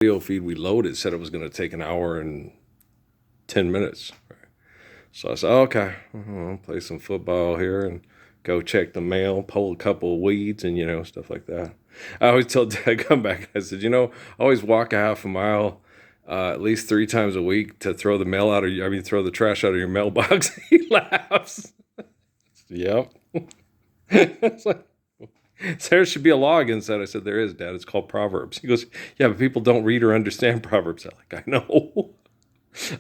video feed we loaded said it was going to take an hour and 10 minutes. So I said, okay, I'll play some football here and go check the mail, pull a couple of weeds and, stuff like that. I always tell Dad, I come back, I said, I always walk a half a mile at least 3 times a week to throw throw the trash out of your mailbox. He laughs. Yep. It's like, there should be a law against that. I said, there is, Dad. It's called Proverbs. He goes, yeah, but people don't read or understand Proverbs. I'm like, I know.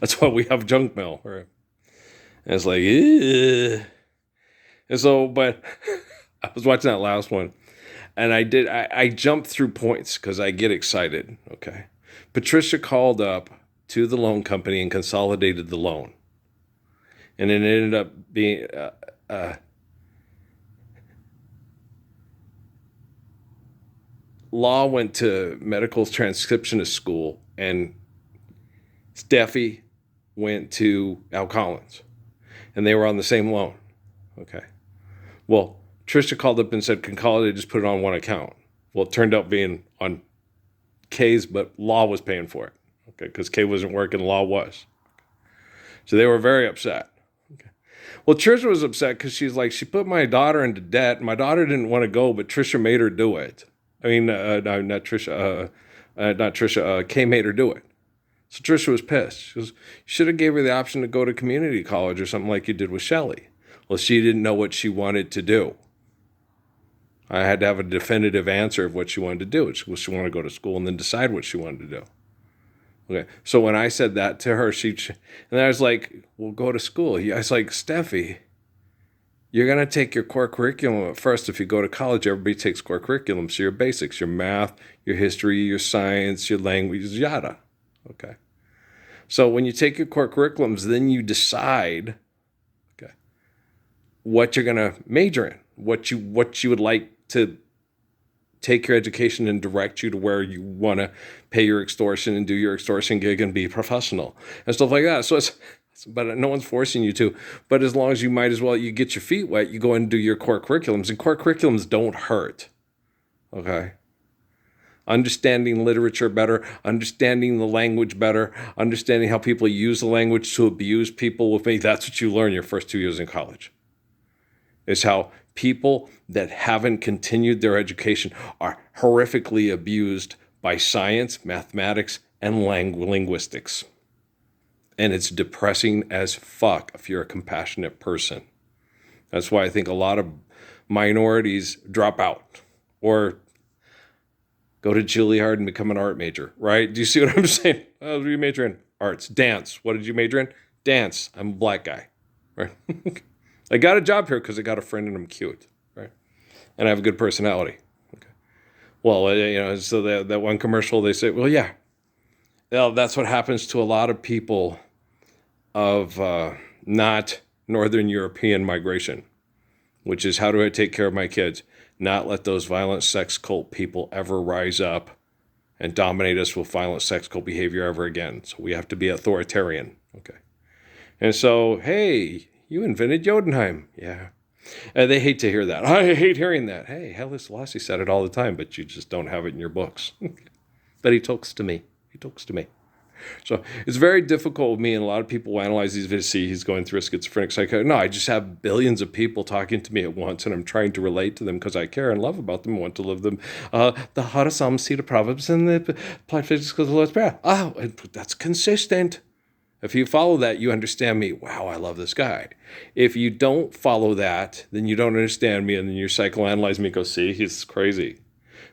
That's why we have junk mail. Right? And it's like, ew. And so, but I was watching that last one, and I jumped through points because I get excited. Okay. Patricia called up to the loan company and consolidated the loan. And it ended up being, Law went to medical transcriptionist school, and Steffi went to Al Collins, and they were on the same loan. Okay. Well, Trisha called up and said, can Colliday just put it on one account? Well, it turned out being on K's, but Law was paying for it. Okay. Because K wasn't working, Law was. So they were very upset. Okay. Well, Trisha was upset because she's like, she put my daughter into debt. My daughter didn't want to go, but Trisha made her do it. I mean, no, not Trisha. Not Trisha. Kay made her do it. So Trisha was pissed. She goes, you should have gave her the option to go to community college or something like you did with Shelley. Well, she didn't know what she wanted to do. I had to have a definitive answer of what she wanted to do. She wanted to go to school and then decide what she wanted to do. Okay. So when I said that to her, and I was like, well, go to school. I was like, Steffi, you're going to take your core curriculum at first. If you go to college, everybody takes core curriculum. So your basics, your math, your history, your science, your language, yada. Okay. So when you take your core curriculums, then you decide, okay, what you're going to major in, what you would like to take your education and direct you to where you want to pay your extortion and do your extortion gig and be professional and stuff like that. So but no one's forcing you to. But as long as you get your feet wet, you go and do your core curriculums. And core curriculums don't hurt. Okay? Understanding literature better, understanding the language better, understanding how people use the language to abuse people with me. That's what you learn your first 2 years in college. Is how people that haven't continued their education are horrifically abused by science, mathematics, and linguistics. And it's depressing as fuck if you're a compassionate person. That's why I think a lot of minorities drop out or go to Juilliard and become an art major, right? Do you see what I'm saying? Oh, what do you major in? Arts. Dance. What did you major in? Dance. I'm a black guy, right? I got a job here because I got a friend and I'm cute, right? And I have a good personality. Okay. Well, so that one commercial, they say, well, yeah. Well, that's what happens to a lot of people of not Northern European migration, which is how do I take care of my kids? Not let those violent sex cult people ever rise up and dominate us with violent sex cult behavior ever again. So we have to be authoritarian. Okay. And so, hey, you invented Jotunheim. Yeah. They hate to hear that. I hate hearing that. Hey, Haile Selassie said it all the time, but you just don't have it in your books. But he talks to me. He talks to me. So it's very difficult with me, and a lot of people analyze these videos, see he's going through a schizophrenic psychosis. No, I just have billions of people talking to me at once, and I'm trying to relate to them because I care and love about them and want to live them. The heart of Psalms, seed of Proverbs, and the applied physics of the Lord's Prayer. Oh, that's consistent. If you follow that, you understand me. Wow, I love this guy. If you don't follow that, then you don't understand me, and then you psychoanalyze me and go, see, he's crazy.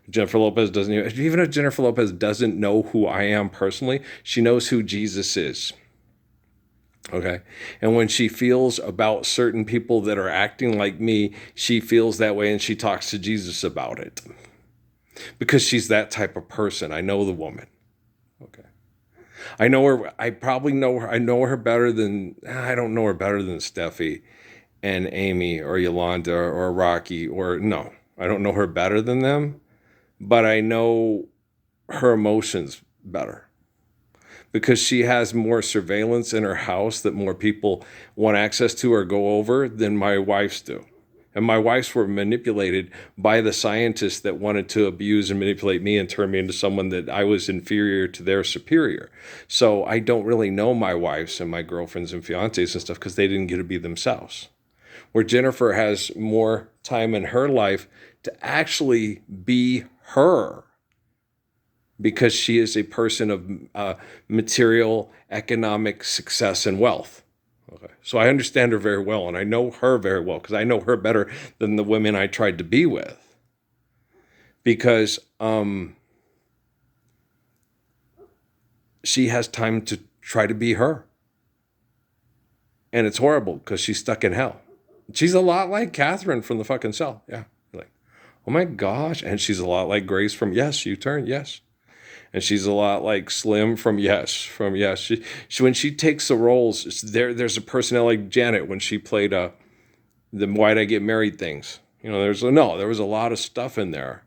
Jennifer Lopez even if Jennifer Lopez doesn't know who I am personally, she knows who Jesus is. Okay? And when she feels about certain people that are acting like me, she feels that way and she talks to Jesus about it. Because she's that type of person. I know the woman. Okay. I know her. I probably know her. I know her better than, I don't know her better than Steffi and Amy or Yolanda or Rocky no. I don't know her better than them. But I know her emotions better because she has more surveillance in her house that more people want access to or go over than my wife's do. And my wives were manipulated by the scientists that wanted to abuse and manipulate me and turn me into someone that I was inferior to their superior. So I don't really know my wives and my girlfriends and fiancés and stuff because they didn't get to be themselves. Where Jennifer has more time in her life to actually be her because she is a person of material, economic success and wealth. Okay. So I understand her very well, and I know her very well because I know her better than the women I tried to be with. Because she has time to try to be her. And it's horrible because she's stuck in hell. She's a lot like Catherine from the fucking Cell. Yeah. Like, oh my gosh. And she's a lot like Grace from Yes, U-Turn. Yes. And she's a lot like Slim from Yes. She when she takes the roles, there's a personality like Janet when she played the Why'd I Get Married things. You know, there was a lot of stuff in there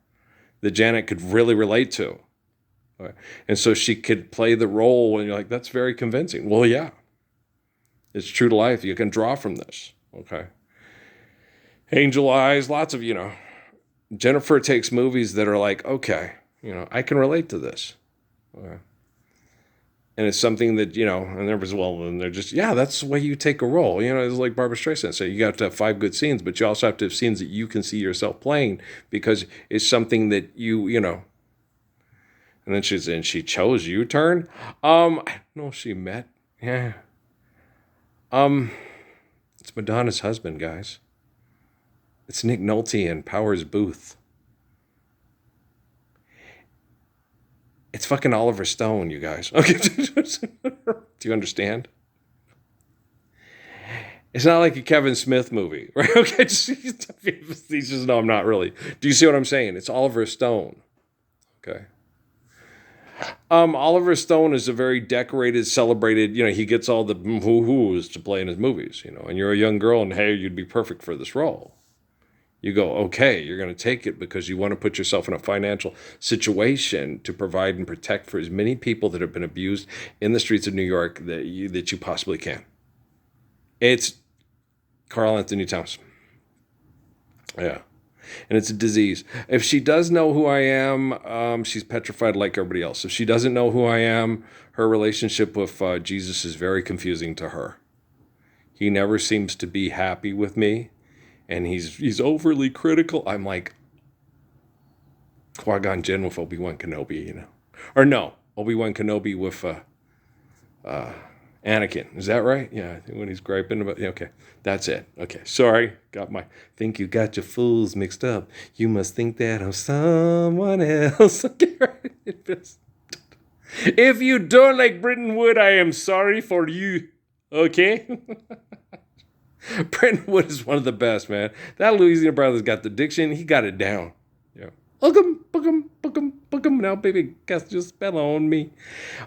that Janet could really relate to. Right? And so she could play the role and you're like, that's very convincing. Well, yeah. It's true to life. You can draw from this. Okay. Angel Eyes, lots of, Jennifer takes movies that are like, okay, I can relate to this. Okay. And it's something that, and everybody's, well, and they're just, yeah, that's the way you take a role. It's like Barbara Streisand said, you have to have 5 good scenes, but you also have to have scenes that you can see yourself playing because it's something that and then she chose U-Turn. I don't know if she met. Yeah. It's Madonna's husband, guys. It's Nick Nolte and Powers Booth. It's fucking Oliver Stone, you guys. Okay. Do you understand? It's not like a Kevin Smith movie, right? Okay. He says, no, I'm not really. Do you see what I'm saying? It's Oliver Stone. Okay. Oliver Stone is a very decorated, celebrated, he gets all the hoo-hoos to play in his movies, and you're a young girl and hey, you'd be perfect for this role. You go, okay, you're going to take it because you want to put yourself in a financial situation to provide and protect for as many people that have been abused in the streets of New York that you possibly can. It's Carl Anthony Towns. Yeah. And it's a disease. If she does know who I am, she's petrified like everybody else. If she doesn't know who I am, her relationship with Jesus is very confusing to her. He never seems to be happy with me. And he's overly critical. I'm like Qui-Gon Jinn with Obi-Wan Kenobi, Or no, Obi-Wan Kenobi with Anakin. Is that right? Yeah, when he's griping about... Okay, that's it. Okay, sorry. Think you got your fools mixed up. You must think that I'm someone else. Okay, right? If you don't like Britton Wood, I am sorry for you. Okay? Brenton Wood is one of the best, man. That Louisiana brother's got the diction. He got it down. Yeah. Now, baby, cast your spell on me.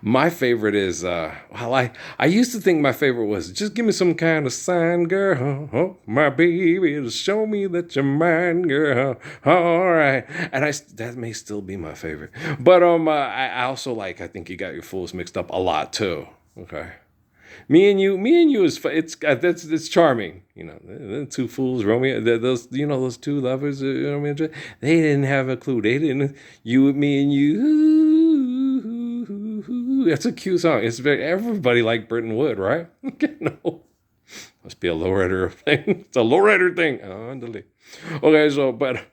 My favorite is, I used to think my favorite was, just give me some kind of sign, girl. Oh, my baby, to show me that you're mine, girl. All right. And that may still be my favorite. But I also I think you got your fools mixed up a lot, too. Okay. Me and you is it's charming, The 2 fools, Romeo. Those those 2 lovers, they didn't have a clue. They didn't. Me and you. That's a cute song. It's everybody liked Britton Wood, right? No, must be a lowrider thing. It's a lowrider thing. Okay, so but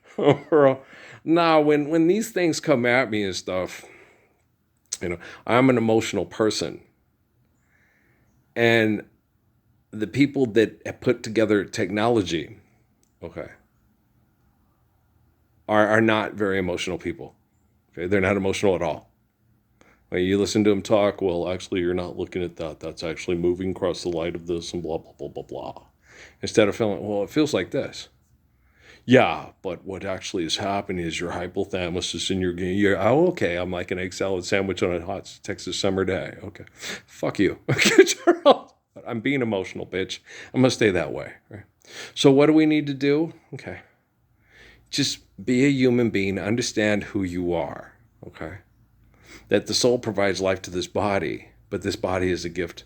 now when these things come at me and stuff, I'm an emotional person. And the people that have put together technology, okay, are not very emotional people. Okay, they're not emotional at all. When you listen to them talk, well, actually, you're not looking at that. That's actually moving across the light of this and blah, blah, blah, blah, blah. Instead of feeling, well, it feels like this. Yeah, but what actually is happening is your hypothalamus is in your oh, okay, I'm like an egg salad sandwich on a hot Texas summer day. Okay, fuck you. I'm being emotional, bitch. I'm going to stay that way. Right? So what do we need to do? Okay. Just be a human being. Understand who you are. Okay. That the soul provides life to this body, but this body is a gift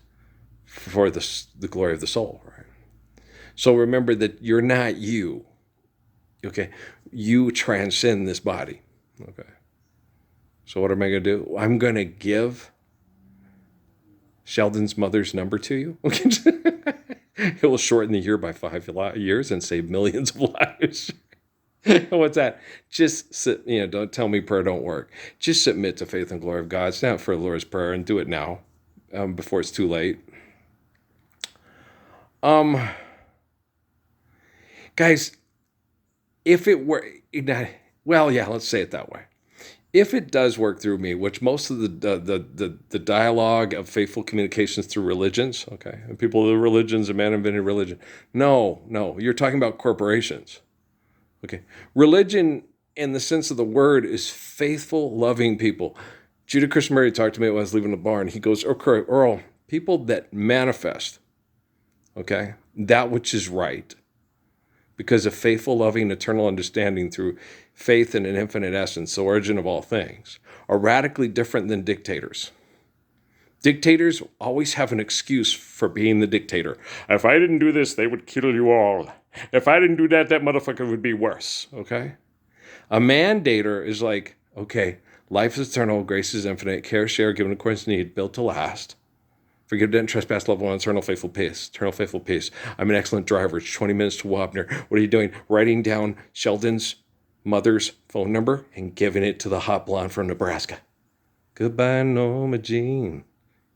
for the glory of the soul. Right. So remember that you're not you. Okay. You transcend this body. Okay. So what am I going to do? I'm going to give Sheldon's mother's number to you. It will shorten the year by 5 years and save millions of lives. What's that? Just don't tell me prayer don't work. Just submit to faith and glory of God. Stand up for the Lord's Prayer and do it now, before it's too late. Guys, if it were, well, yeah, let's say it that way. If it does work through me, which most of the dialogue of faithful communications through religions, okay, and people, the religions, a man invented religion. No, you're talking about corporations. Okay, religion in the sense of the word is faithful, loving people. Judah Christian talked to me when I was leaving the barn. He goes, Earl, people that manifest, okay, that which is right, because of faithful, loving, eternal understanding through faith in an infinite essence, the origin of all things, are radically different than dictators. Dictators always have an excuse for being the dictator. If I didn't do this, they would kill you all. If I didn't do that, that motherfucker would be worse, okay? A mandator is like, okay, life is eternal, grace is infinite, care, share, given according to need, built to last. Forgive debt and trespass, love one, eternal faithful peace. Eternal faithful peace. I'm an excellent driver. It's 20 minutes to Wapner. What are you doing? Writing down Sheldon's mother's phone number and giving it to the hot blonde from Nebraska. Goodbye, Norma Jean.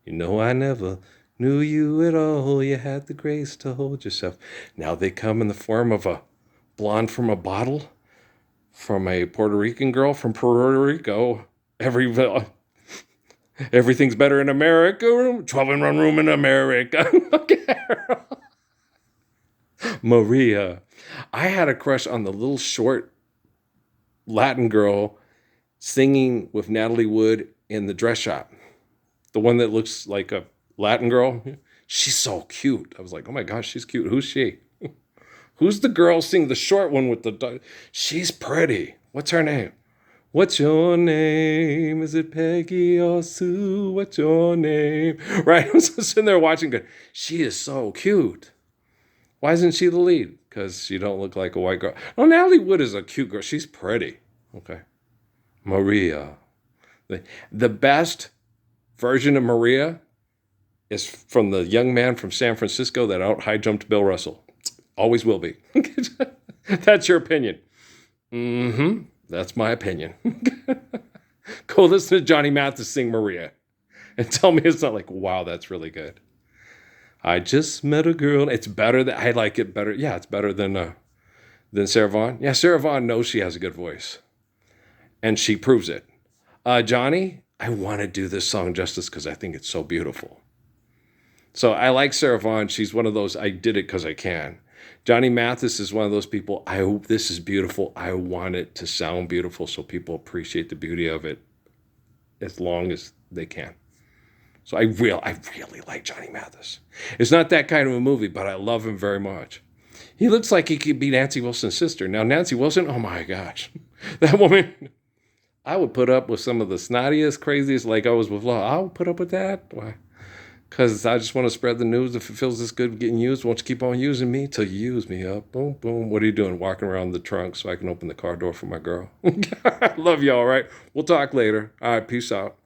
You know I never knew you at all. You had the grace to hold yourself. Now they come in the form of a blonde from a bottle, from a Puerto Rican girl from Puerto Rico. Everything's better in America. 12 in one room in America. Maria. I had a crush on the little short Latin girl singing with Natalie Wood in the dress shop. The one that looks like a Latin girl. She's so cute. I was like, oh my gosh, she's cute. Who's she? Who's the girl singing the short one with the... She's pretty. What's her name? What's your name? Is it Peggy or Sue? What's your name? Right? I was sitting there watching, going, she is so cute. Why isn't she the lead? Because she don't look like a white girl. No, Natalie Wood is a cute girl. She's pretty. Okay. Maria. The best version of Maria is from the young man from San Francisco that out high jumped Bill Russell. Always will be. That's your opinion. Mm-hmm. That's my opinion. Go listen to Johnny Mathis sing Maria and tell me it's not like, wow, that's really good. I just met a girl. It's better than, I like it better. Yeah, it's better than Sarah Vaughan. Yeah, Sarah Vaughan knows she has a good voice. And she proves it. Johnny, I want to do this song justice because I think it's so beautiful. So I like Sarah Vaughan. She's one of those, I did it because I can. Johnny Mathis is one of those people, I hope this is beautiful. I want it to sound beautiful so people appreciate the beauty of it as long as they can. So I really like Johnny Mathis. It's not that kind of a movie, but I love him very much. He looks like he could be Nancy Wilson's sister. Now, Nancy Wilson, oh my gosh. That woman, I would put up with some of the snottiest, craziest, like I was with Law. I would put up with that. Why? Because I just want to spread the news. If it feels this good getting used, won't you keep on using me till you use me up? Boom, boom. What are you doing? Walking around the trunk so I can open the car door for my girl. I love y'all, right? We'll talk later. All right, peace out.